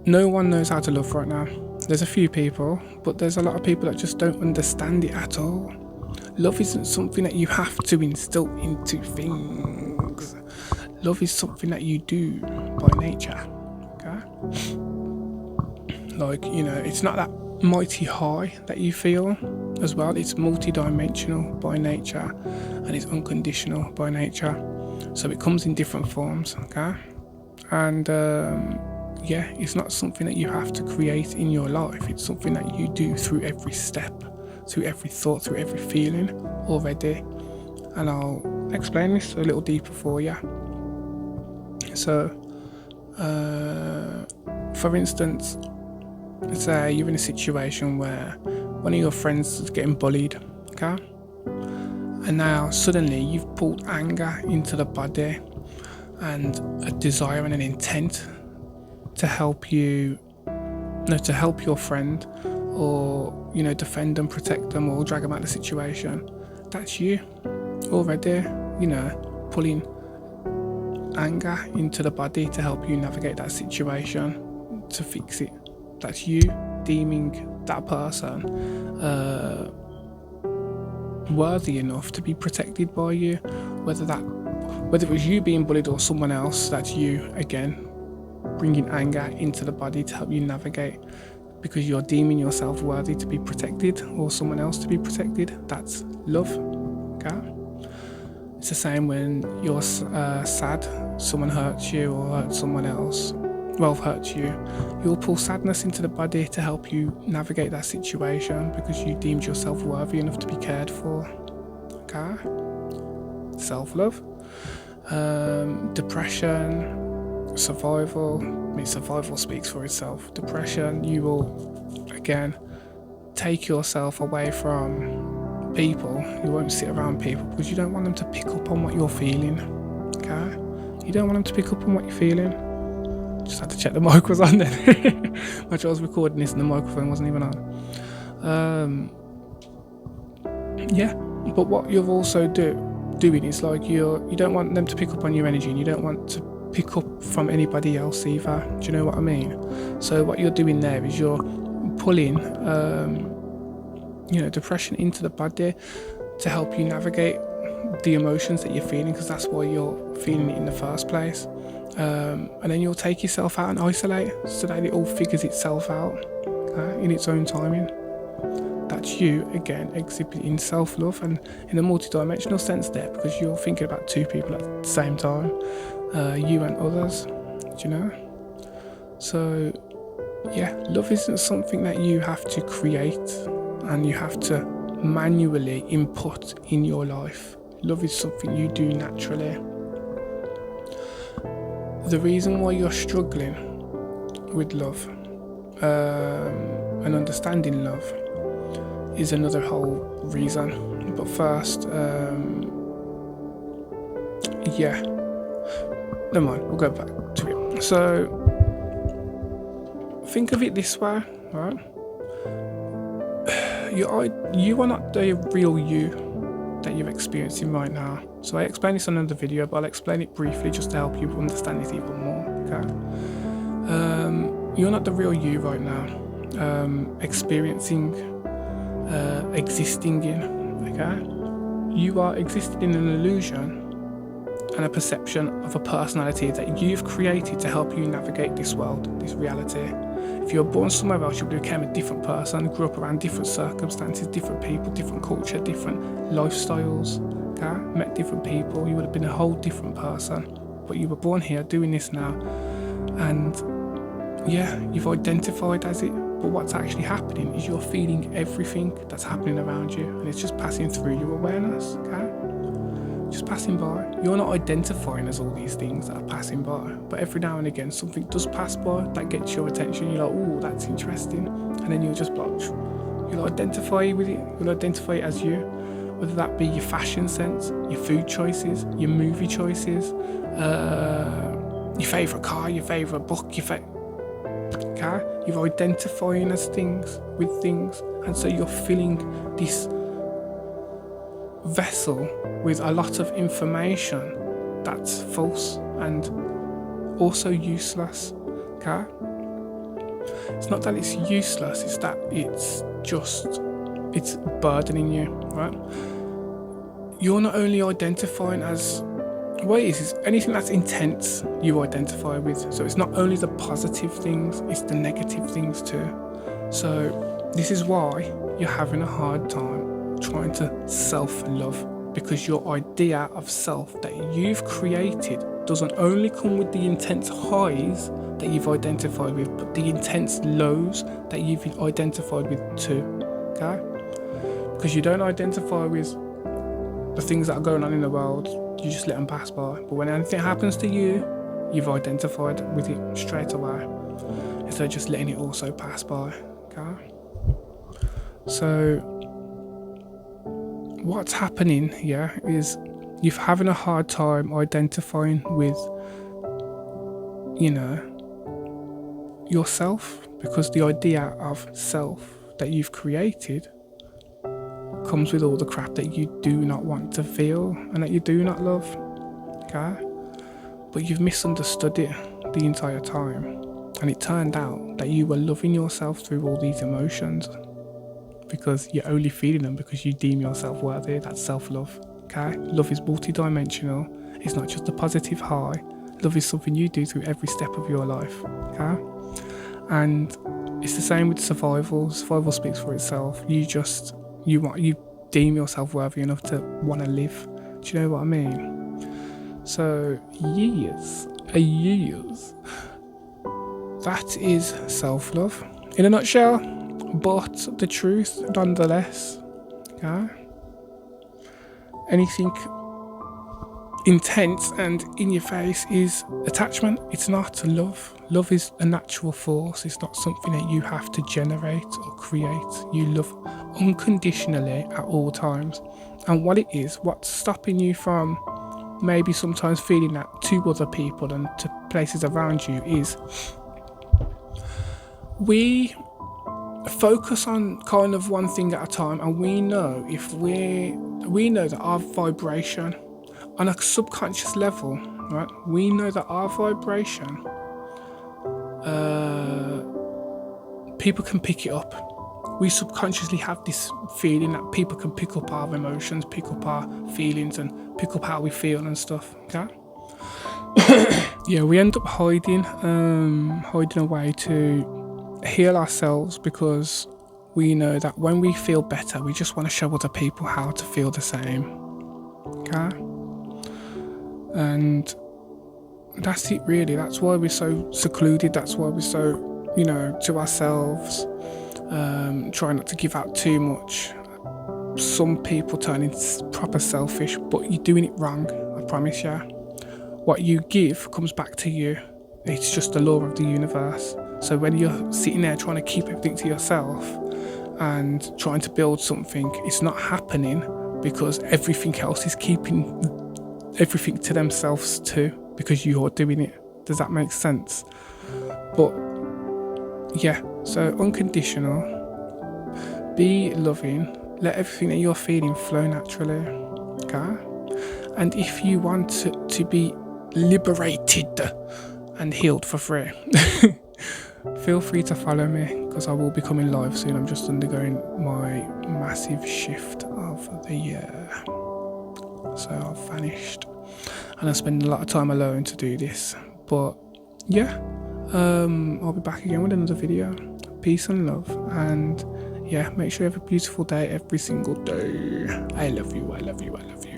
No one knows how to love right now. There's a few people, but there's a lot of people that just don't understand it at all. Love isn't something that you have to instill into things. Love is something that you do by nature. Okay? Like, it's not that mighty high that you feel as well. It's multi-dimensional by nature, and it's unconditional by nature. So it comes in different forms, okay? And it's not something that you have to create in your life. It's something that you do through every step, through every thought, through every feeling already. And I'll explain this a little deeper for you. So, for instance, say you're in a situation where one of your friends is getting bullied, okay? And now suddenly you've pulled anger into the body and a desire and an intent to help your friend, or defend them, protect them, or drag them out of the situation. That's you already, pulling anger into the body to help you navigate that situation, to fix it. That's you deeming that person worthy enough to be protected by you, whether it was you being bullied or someone else. That's you again bringing anger into the body to help you navigate, because you're deeming yourself worthy to be protected or someone else to be protected. That's love. Okay? It's the same when you're sad, someone hurts you or hurts someone else. Hurts you. You'll pull sadness into the body to help you navigate that situation, because you deemed yourself worthy enough to be cared for. Okay? Self-love. Depression. Survival. Survival speaks for itself. Depression, you will again take yourself away from people. You won't sit around people because you don't want them to pick up on what you're feeling. Okay? You don't want them to pick up on what you're feeling. Just had to check the mic was on then. Much I was recording this and the microphone wasn't even on. But what you're also doing is like you don't want them to pick up on your energy, and you don't want to pick up from anybody else either. Do you know what I mean? So what you're doing there is you're pulling depression into the body to help you navigate the emotions that you're feeling, because that's why you're feeling it in the first place. And then you'll take yourself out and isolate so that it all figures itself out in its own timing. That's you again exhibiting self-love, and in a multi-dimensional sense there, because you're thinking about two people at the same time, you and others. Do you know? So love isn't something that you have to create and you have to manually input in your life. Love is something you do naturally. The reason why you're struggling with love and understanding love is another whole reason. But first, never mind, we'll go back to it. So, think of it this way, right? You are not the real you that you're experiencing right now. So I explained this on another video, but I'll explain it briefly just to help you understand it even more, okay? You're not the real you right now, experiencing, existing in, okay? You are existing in an illusion and a perception of a personality that you've created to help you navigate this world, this reality. If you were born somewhere else, you became a different person, grew up around different circumstances, different people, different culture, different lifestyles, okay? Met different people, you would have been a whole different person. But you were born here doing this now, and you've identified as it. But what's actually happening is you're feeling everything that's happening around you, and it's just passing through your awareness, okay? Just passing by. You're not identifying as all these things that are passing by, but every now and again something does pass by that gets your attention. You're like, oh, that's interesting, and then you'll just you'll identify with it. You'll identify it as you, whether that be your fashion sense, your food choices, your movie choices, your favourite car, your favourite book, you're identifying as things with things, and so you're filling this vessel with a lot of information that's false and also useless, okay? It's not that it's useless, it's that it's burdening you, right? You're not only identifying as, what it is anything that's intense you identify with. So it's not only the positive things, it's the negative things too. So this is why you're having a hard time trying to self-love, because your idea of self that you've created doesn't only come with the intense highs that you've identified with, but the intense lows that you've identified with too, okay? Because you don't identify with the things that are going on in the world, you just let them pass by. But when anything happens to you, you've identified with it straight away, instead of just letting it also pass by, okay? So what's happening here is you're having a hard time identifying with, yourself, because the idea of self that you've created comes with all the crap that you do not want to feel and that you do not love, okay? But you've misunderstood it the entire time, and it turned out that you were loving yourself through all these emotions because you're only feeling them because you deem yourself worthy. That's self-love, okay? Love is multidimensional. It's not just a positive high. Love is something you do through every step of your life, okay? And it's the same with survival. Survival speaks for itself. You deem yourself worthy enough to want to live. Do you know what I mean? So years. That is self-love in a nutshell, but the truth nonetheless. Okay? Anything intense and in your face is attachment. It's not love. Love is a natural force. It's not something that you have to generate or create. You love unconditionally at all times. And what it is, what's stopping you from maybe sometimes feeling that to other people and to places around you is we focus on kind of one thing at a time, and we know that our vibration on a subconscious level, right? We know that our vibration, people can pick it up. We subconsciously have this feeling that people can pick up our emotions, pick up our feelings, and pick up how we feel and stuff, okay? Yeah, we end up hiding away to heal ourselves, because we know that when we feel better, we just want to show other people how to feel the same, okay? And that's it really. That's why we're so secluded. That's why we're so, to ourselves, try not to give out too much. Some people turn into proper selfish, but you're doing it wrong, I promise you. What you give comes back to you. It's just the law of the universe. So when you're sitting there trying to keep everything to yourself and trying to build something, it's not happening, because everything else is keeping everything to themselves too, because you're doing it. Does that make sense? But yeah, so unconditional, be loving, let everything that you're feeling flow naturally, okay? And if you want to be liberated and healed for free, feel free to follow me, because I will be coming live soon. I'm just undergoing my massive shift of the year. So I've vanished and I spend a lot of time alone to do this. But yeah, I'll be back again with another video. Peace and love, and yeah, make sure you have a beautiful day every single day. I love you, I love you, I love you.